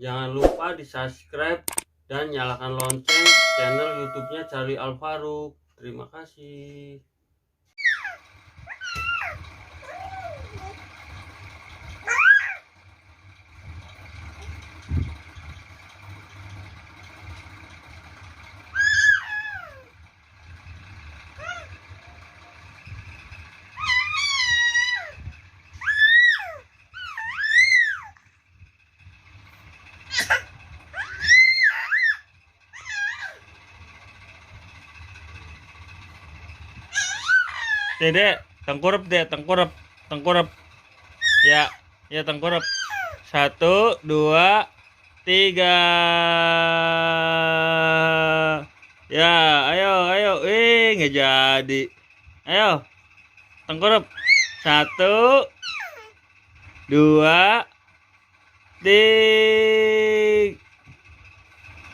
Jangan lupa di subscribe dan nyalakan lonceng channel YouTube-nya Charlie Alfaruk. Terima kasih. Dek, tengkurap dek, tengkurap. Ya, ya tengkurap. 1, 2, 3. Ya, ayo, nggak jadi. Ayo, tengkurap. 1, 2, 3,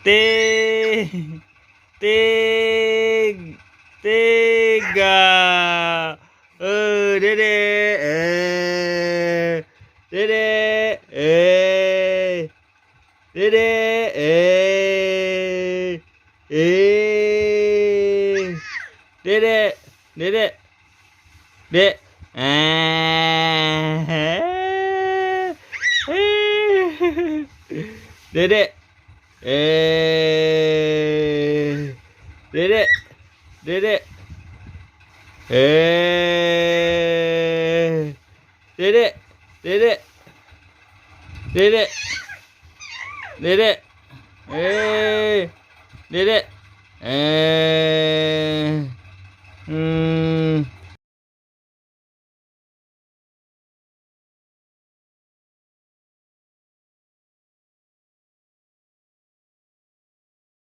3. Dede, dede, dede, dede, dede, dek, dede, dede, dede, dede, dede, dede, dede, dede,